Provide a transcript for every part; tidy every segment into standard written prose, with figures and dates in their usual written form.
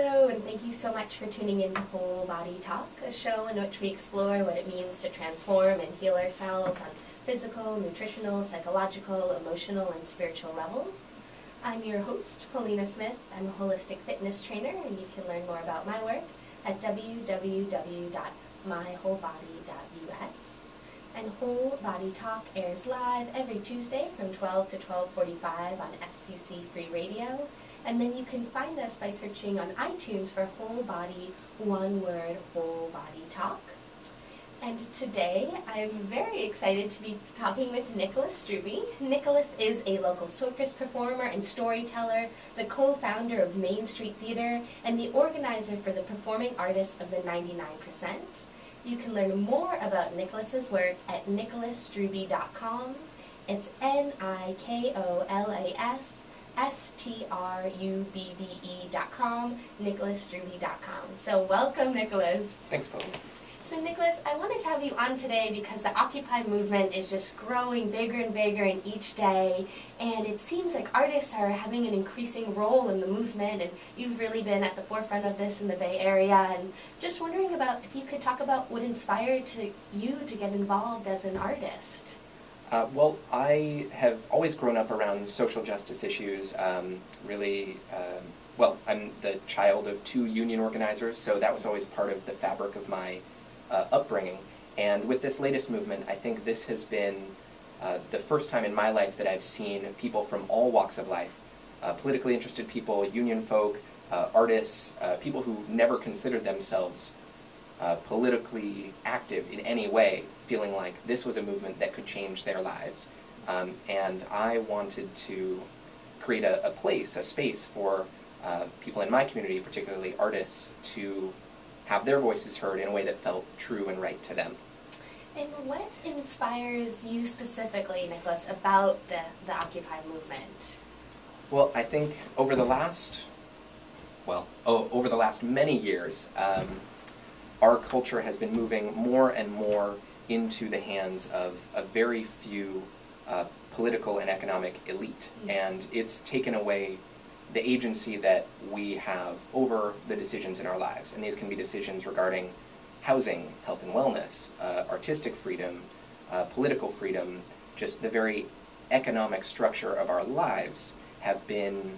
Hello, and thank you so much for tuning in to Whole Body Talk, a show in which we explore what it means to transform and heal ourselves on physical, nutritional, psychological, emotional, and spiritual levels. I'm your host, Paulina Smith. I'm a holistic fitness trainer, and you can learn more about my work at www.mywholebody.us. And Whole Body Talk airs live every Tuesday from 12 to 12:45 on FCC Free Radio. And then you can find us by searching on iTunes for Whole Body, one word, Whole Body Talk. And today I'm very excited to be talking with Nikolas. Nikolas is a local circus performer and storyteller, the co-founder of Main Street Theater, and the organizer for the Performing Artists of the 99%. You can learn more about Nikolas's work at nikolasstrube.com. It's NIKOLASSTRUBBE.com, nikolasstrube.com. So welcome, Nikolas. Thanks, Paul. So Nikolas, I wanted to have you on today because the Occupy movement is just growing bigger and bigger in each day, and it seems like artists are having an increasing role in the movement, and you've really been at the forefront of this in the Bay Area, and just wondering about if you could talk about what inspired you to get involved as an artist. Well, I have always grown up around social justice issues. Well, I'm the child of two union organizers, so that was always part of the fabric of my upbringing. And with this latest movement, I think this has been the first time in my life that I've seen people from all walks of life, politically interested people, union folk, artists, people who never considered themselves politically active in any way, feeling like this was a movement that could change their lives. And I wanted to create a place, a space for people in my community, particularly artists, to have their voices heard in a way that felt true and right to them. And what inspires you specifically, Nikolas, about the Occupy movement? Well, I think over the last many years, our culture has been moving more and more into the hands of a very few political and economic elite, and it's taken away the agency that we have over the decisions in our lives. And these can be decisions regarding housing, health and wellness, artistic freedom, political freedom, just the very economic structure of our lives have been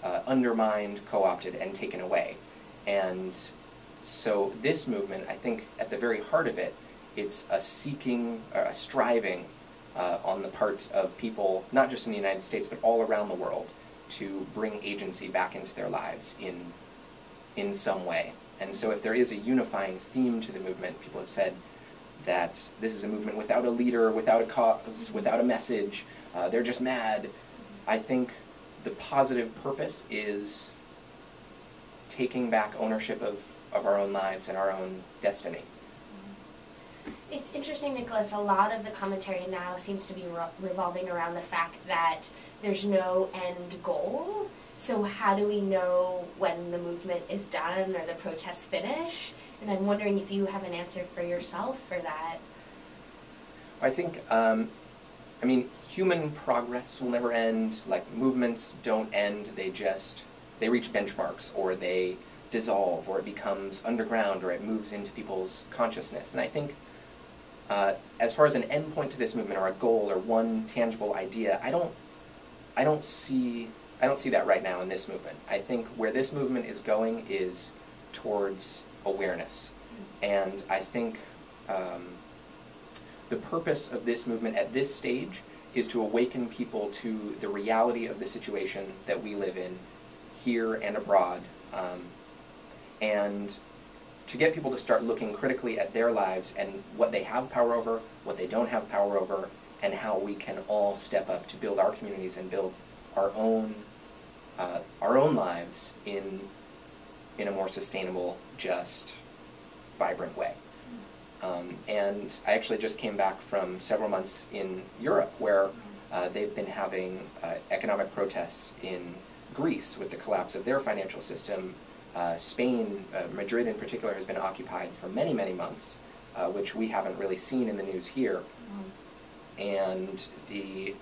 undermined, co-opted, and taken away. And so this movement, I think at the very heart of it, it's a seeking, a striving on the parts of people, not just in the United States, but all around the world, to bring agency back into their lives in some way. And so if there is a unifying theme to the movement, people have said that this is a movement without a leader, without a cause, without a message, they're just mad. I think the positive purpose is taking back ownership of our own lives and our own destiny. It's interesting, Nikolas, a lot of the commentary now seems to be revolving around the fact that there's no end goal. So how do we know when the movement is done or the protests finish? And I'm wondering if you have an answer for yourself for that. I think, human progress will never end. Like, movements don't end, they reach benchmarks, or they dissolve, or it becomes underground, or it moves into people's consciousness. And I think as far as an endpoint to this movement, or a goal, or one tangible idea, I don't see that right now in this movement. I think where this movement is going is towards awareness. And I think the purpose of this movement at this stage is to awaken people to the reality of the situation that we live in, here and abroad, and to get people to start looking critically at their lives and what they have power over, what they don't have power over, and how we can all step up to build our communities and build our own lives in a more sustainable, just, vibrant way. And I actually just came back from several months in Europe where they've been having economic protests in Greece with the collapse of their financial system. Spain, Madrid in particular, has been occupied for many, many months, which we haven't really seen in the news here. And the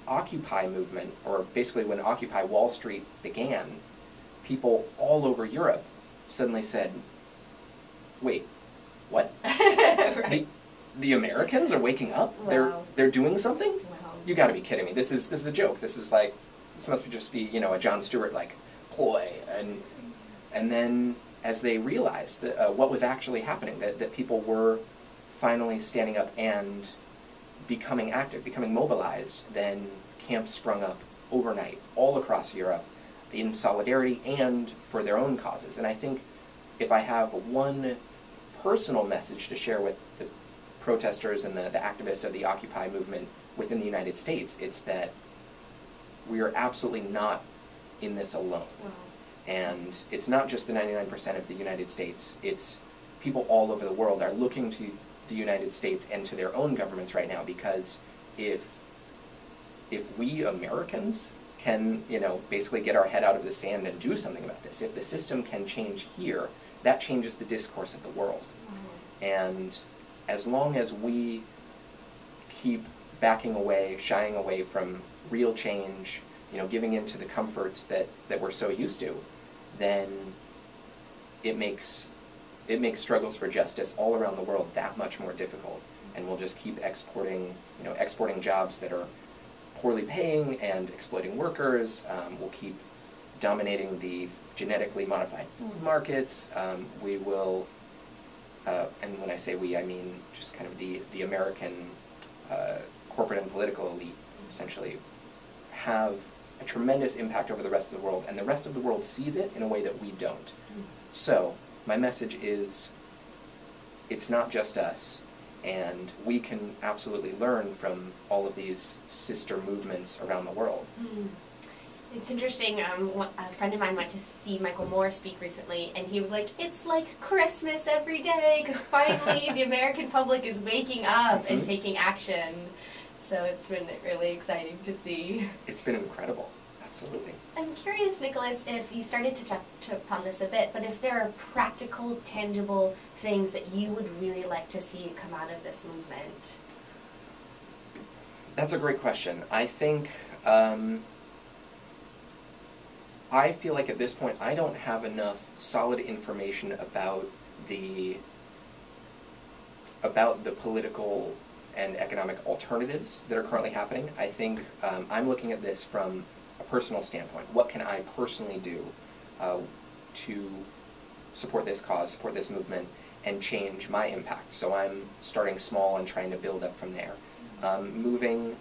Occupy movement, or basically when Occupy Wall Street began, people all over Europe suddenly said, wait, what? Right. The Americans are waking up? Wow. They're doing something? Wow. You got to be kidding me. This is a joke. This must just be, a Jon Stewart like ploy. And then as they realized that, what was actually happening, that people were finally standing up and becoming active, becoming mobilized, then camps sprung up overnight all across Europe in solidarity and for their own causes. And I think if I have one personal message to share with the protesters and the activists of the Occupy movement within the United States, it's that we are absolutely not in this alone. Wow. And it's not just the 99% of the United States, it's people all over the world are looking to the United States and to their own governments right now, because if we Americans can, basically get our head out of the sand and do something about this, if the system can change here, that changes the discourse of the world. Wow. And as long as we keep backing away, shying away from real change, giving into the comforts that we're so used to, then it makes struggles for justice all around the world that much more difficult. And we'll just keep exporting jobs that are poorly paying and exploiting workers. We'll keep dominating the genetically modified food markets. We will, and when I say we, I mean just kind of the American corporate and political elite, essentially, have a tremendous impact over the rest of the world, and the rest of the world sees it in a way that we don't. Mm. So, my message is, it's not just us, and we can absolutely learn from all of these sister movements around the world. Mm. It's interesting, a friend of mine went to see Michael Moore speak recently, and he was like, it's like Christmas every day, because finally the American public is waking up and taking action. So it's been really exciting to see. It's been incredible, absolutely. I'm curious, Nikolas, if you started to touch upon this a bit, but if there are practical, tangible things that you would really like to see come out of this movement? That's a great question. I think, I feel like at this point I don't have enough solid information about the political and economic alternatives that are currently happening. I think I'm looking at this from a personal standpoint. What can I personally do to support this cause, support this movement, and change my impact? So I'm starting small and trying to build up from there. Moving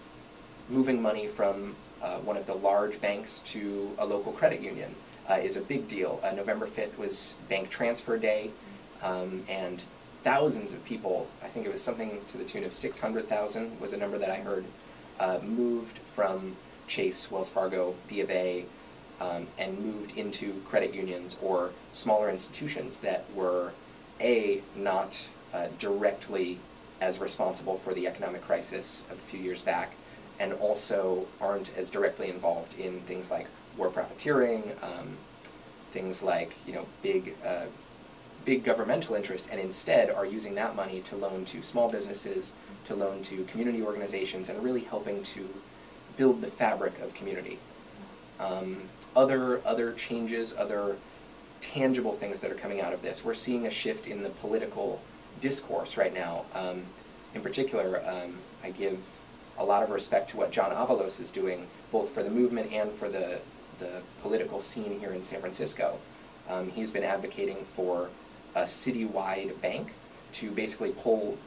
money from one of the large banks to a local credit union is a big deal. November 5th was Bank Transfer Day, and thousands of people, I think it was something to the tune of 600,000 was a number that I heard, moved from Chase, Wells Fargo, B of A, and moved into credit unions or smaller institutions that were, not directly as responsible for the economic crisis of a few years back, and also aren't as directly involved in things like war profiteering, things like big governmental interest, and instead are using that money to loan to small businesses, to loan to community organizations, and really helping to build the fabric of community. Other changes, other tangible things that are coming out of this. We're seeing a shift in the political discourse right now. In particular, I give a lot of respect to what John Avalos is doing, both for the movement and for the political scene here in San Francisco. He's been advocating for a citywide bank to basically pull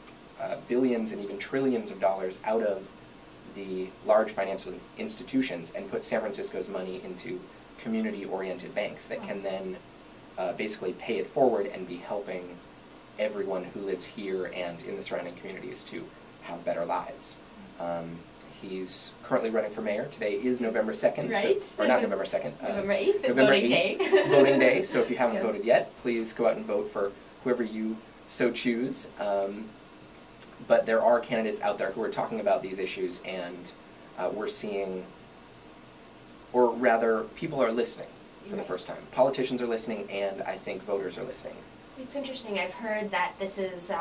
billions and even trillions of dollars out of the large financial institutions and put San Francisco's money into community-oriented banks that can then basically pay it forward and be helping everyone who lives here and in the surrounding communities to have better lives. He's currently running for mayor. Today is November 2nd. Right. So, or not November 2nd. November 8th, November voting 8th, day. voting day. So if you haven't Yeah. voted yet, please go out and vote for whoever you so choose. But there are candidates out there who are talking about these issues, and we're seeing, or rather, people are listening for the first time. Politicians are listening, and I think voters are listening. It's interesting. I've heard that this is,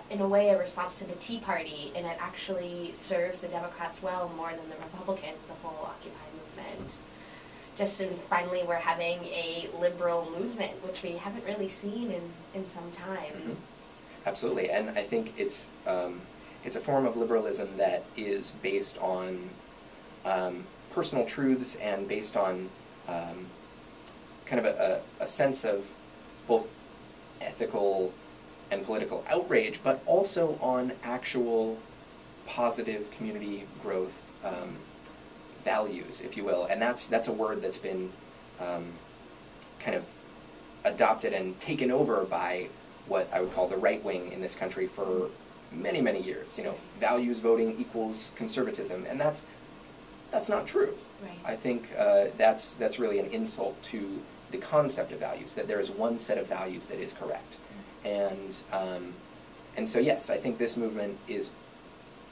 in a way, a response to the Tea Party, and it actually serves the Democrats well more than the Republicans, the whole Occupy movement. just finally we're having a liberal movement, which we haven't really seen in some time. Mm-hmm. Absolutely, and I think it's a form of liberalism that is based on personal truths and based on kind of a sense of both ethical and political outrage, but also on actual positive community growth values, if you will. And that's a word that's been kind of adopted and taken over by what I would call the right wing in this country for many, many years. You know, values voting equals conservatism, and that's not true. Right. I think that's really an insult to the concept of values, that there is one set of values that is correct. And so yes, I think this movement is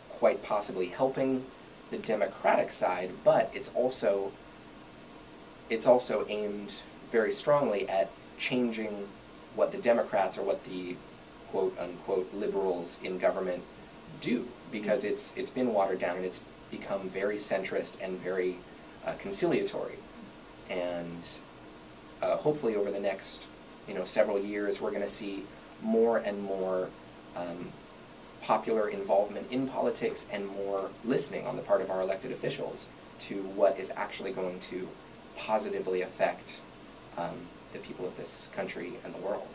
quite possibly helping the Democratic side, but it's also aimed very strongly at changing what the Democrats or what the quote-unquote liberals in government do, because it's been watered down and it's become very centrist and very conciliatory. And hopefully over the next several years we're going to see more and more popular involvement in politics and more listening on the part of our elected officials to what is actually going to positively affect the people of this country and the world.